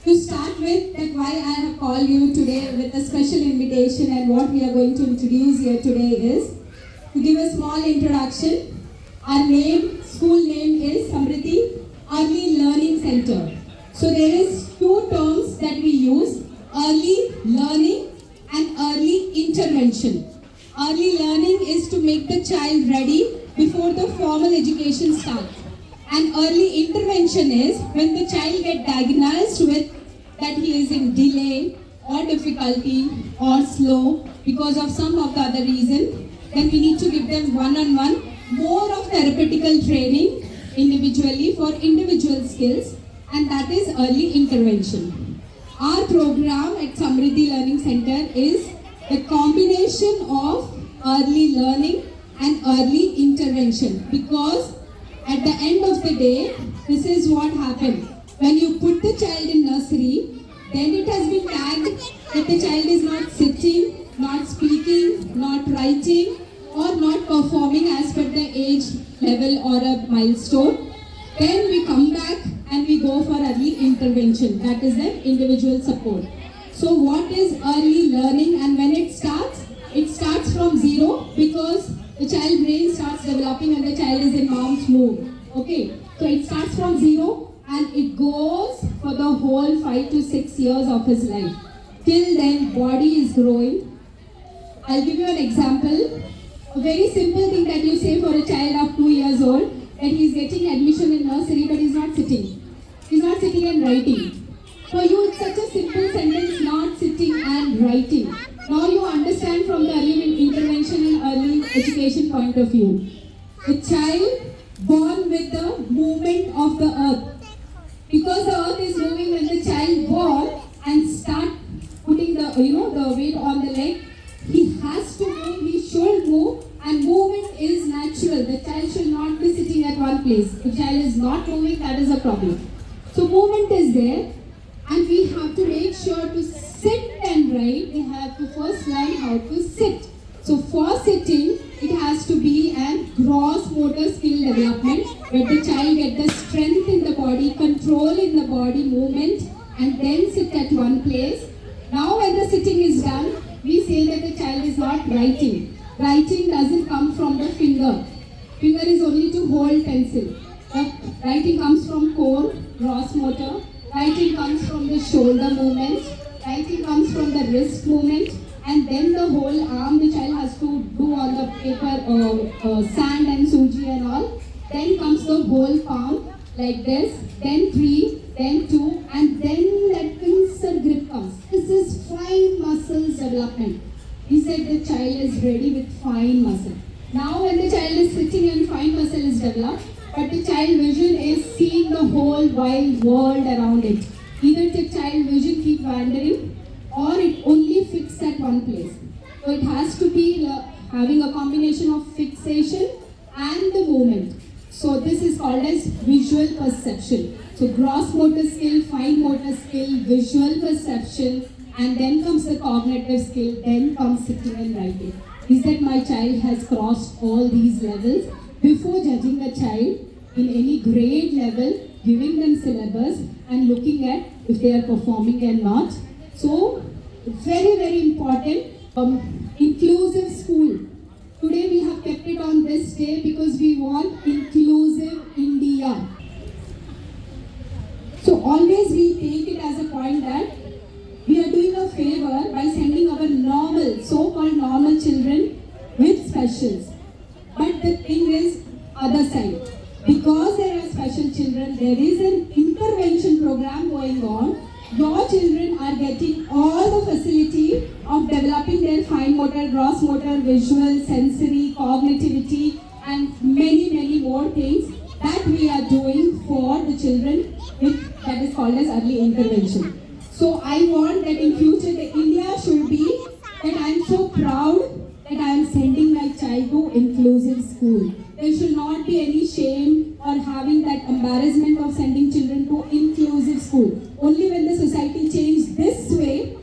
To start with, that why I have called you today with a special invitation, and what we are going to introduce here today is to give a small introduction. Our school name is SAMRIDDHI-Early Learning Center. So there is two terms that we use: early learning and early intervention. Early learning is to make the child ready before the formal education starts. And early intervention is when the child gets diagnosed with that he is in delay or difficulty or slow because of some of the other reason, then we need to give them one-on-one more of therapeutical training individually for individual skills, and that is early intervention. Our program at SAMRIDDHI Learning Center is the combination of early learning and early intervention, because at the end of the day, this is what happens. When you put the child in nursery, then it has been tagged that the child is not sitting, not speaking, not writing, or not performing as per the age level or a milestone. Then we come back and we go for early intervention, that is the individual support. So what is early learning, and when it starts from zero, because the child brain starts developing and the child is in mom's womb. Okay, so it starts from zero and it goes for the whole 5 to 6 years of his life. Till then, body is growing. I'll give you an example. A very simple thing that you say for a child of 2 years old, that he's getting admission in nursery but he's not sitting. He's not sitting and writing. For you, it's such a simple sentence, not sitting and writing. Now you understand from the early intervention and early education point of view. The child born with the movement of the earth. Because the earth is moving, when the child born and start putting the the weight on the leg, he has to move, he should move, and movement is natural. The child should not be sitting at one place. If the child is not moving, that is a problem. So movement is there, and we have to make sure to sit and write. They have to first learn how to sit. So for sitting, it has to be a gross motor skill development, where the child gets the strength in the body, control in the body movement, and then sit at one place. Now when the sitting is done, we say that the child is not writing. Writing doesn't come from the finger. Finger is only to hold pencil. Writing comes from core, gross motor. Writing comes from the shoulder movement. Writing comes from the wrist movement. And then the whole arm the child has to do on the paper, sand and suji and all. Then comes the whole palm like this. Then 3, then 2, and then that pincer grip comes. This is fine muscles development. He said the child is ready with fine muscle. Now when the child is sitting and fine muscle is developed, but the child vision is seeing the whole wide world around it. Either the child vision keep wandering, or it only fixed at one place. So it has to be having a combination of fixation and the movement. So this is called as visual perception. So gross motor skill, fine motor skill, visual perception, and then comes the cognitive skill, then comes sitting and writing. Is that my child has crossed all these levels? Before judging the child in any grade level, giving them syllabus and looking at if they are performing or not. So very, very important, inclusive school. Today we have kept it on this day because we want inclusive India. So always we take it as a point that we are doing a favor by sending our normal, so-called normal children with specials. But the thing is, other side. Because there are special children, there is an intervention program going on. Your children are getting all the facility of developing their fine motor, gross motor, visual, sensory, cognitivity, and many, many more things that we are doing for the children that is called as early intervention. So I want that in future the India should be that I am so proud that I am sending my child to inclusive school. There should not be any shame or having that embarrassment of sending children to inclusive school. Only when the society changes this way,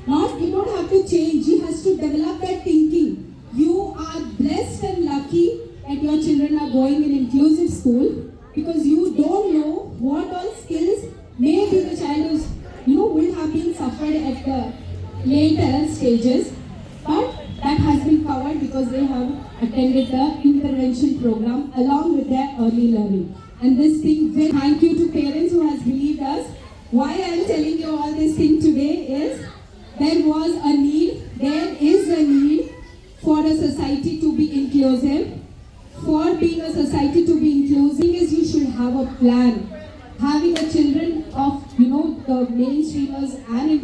you don't have to change, you has to develop that thinking. You are blessed and lucky that your children are going in inclusive school, because you don't know what all skills maybe the child is covered at the later stages, but that has been covered because they have attended the intervention program along with their early learning. And this thing, thank you to parents who has believed us. Why I am telling you all this thing today is there is a need for a society to be inclusive. For being a society to be inclusive is you should have a plan. Having a children of the mainstreamers and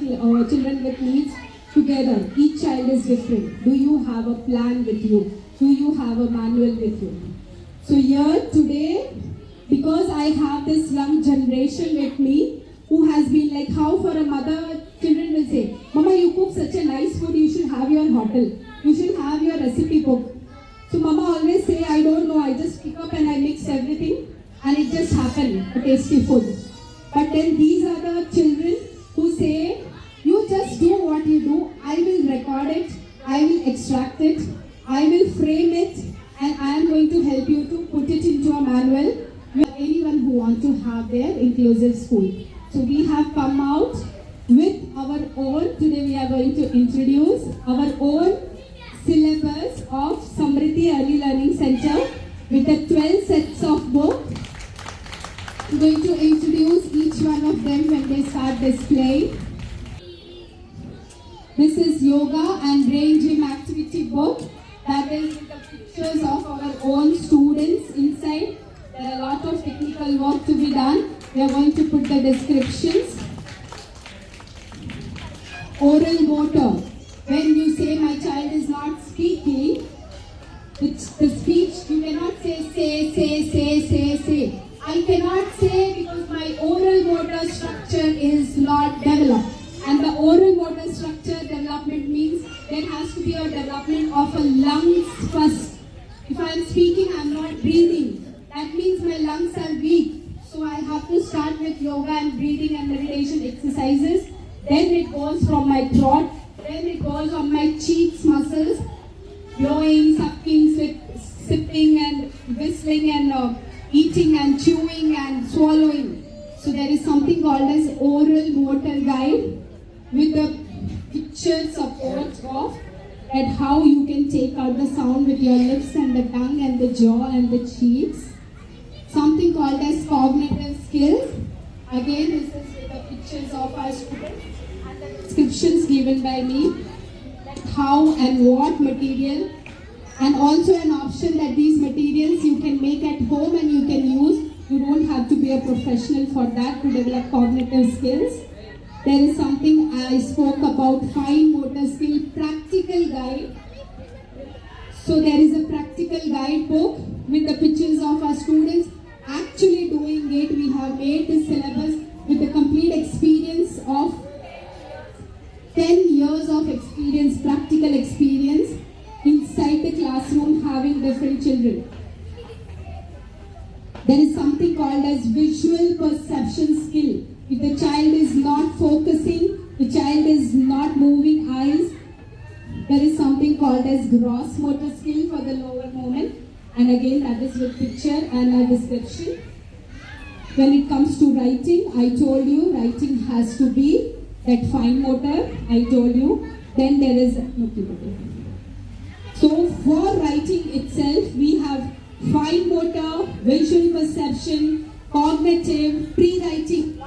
children with needs together, each child is different. Do you have a plan with you? Do you have a manual with you? So here today, because I have this young generation with me who has been like, how for a mother, children will say, Mama, you cook such a nice food, you should have your hotel. You should have your recipe book. So Mama always say, I don't know, I just pick up and I mix everything and it just happened, a tasty food. But then these are the children who say, you just do what you do, I will record it, I will extract it, I will frame it, and I am going to help you to put it into a manual with anyone who wants to have their inclusive school. So we have come out with our own, today we are going to introduce our own syllabus of SAMRIDDHI-Early Learning Center with the 12 sets of books. I'm going to introduce each one of them when they start displaying. This is yoga and brain gym activity book that is with the pictures of our own students inside. There are a lot of technical work to be done. We are going to put the descriptions. Oral motor. When you say my child is not speaking, the speech you cannot say. I cannot say because my oral motor structure is not developed. And the oral motor structure development means there has to be a development of a lungs first. If I am speaking, I am not breathing. That means my lungs are weak. So I have to start with yoga and breathing and meditation exercises. Then it goes from my throat. Then it goes on my cheeks muscles. Blowing, sucking, sipping and whistling and eating and chewing and swallowing. So there is something called as oral motor guide with the picture support of at how you can take out the sound with your lips and the tongue and the jaw and the cheeks. Something called as cognitive skills. Again, this is with the pictures of our students and the descriptions given by me. That how and what material, and also an option that these materials you can make at home and you can use. You don't have to be a professional for that to develop cognitive skills. There is something I spoke about, fine motor skill, practical guide. So there is a practical guide book with the pictures of our students actually doing it. We have made this syllabus with the complete experience of 10 years of experience, practical experience inside the classroom having different children. There is something called as visual perception skill. If the child is not focusing, the child is not moving eyes, there is something called as gross motor skill for the lower moment. And again, that is with picture and a description. When it comes to writing, I told you writing has to be that fine motor, I told you. Then there is so for writing itself, we have fine motor, visual perception, cognitive, pre-writing.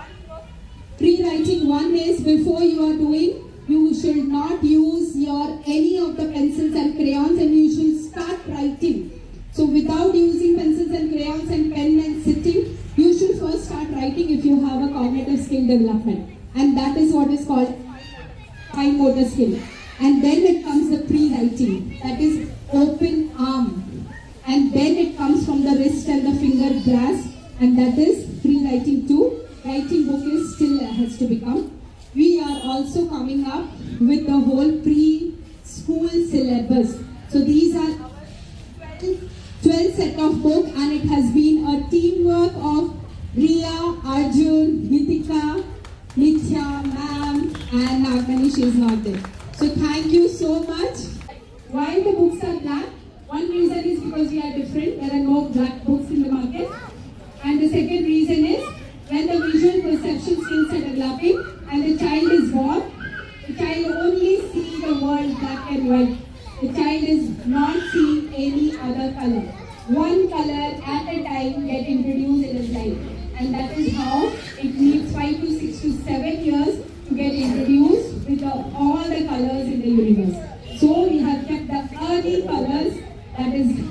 Pre-writing one is before you are doing, you should not use any of the pencils and crayons and you should start writing. So without using pencils and crayons and pen and sitting, you should first start writing if you have a cognitive skill development. And that is what is called fine motor skill. And then it comes the pre-writing, that is open arm. And then it comes from the wrist and the finger grasp, and that is pre-writing too. Writing book is still has to become. We are also coming up with the whole pre-school syllabus. So these are 12 set of book, and it has been a teamwork of Riya, Arjun, Nitika, Nithya, ma'am, and Nagmani, she is not there. So thank you so much. Why the books are black? One reason is because we are different. There are no black books in the market. And the second reason is when the visual perception skills are developing and the child is born, and white. The child is not seeing any other color. One color at a time get introduced in his life. And that is how it needs 5 to 6 to 7 years to get introduced with all the colors in the universe. So we have kept the early colors, that is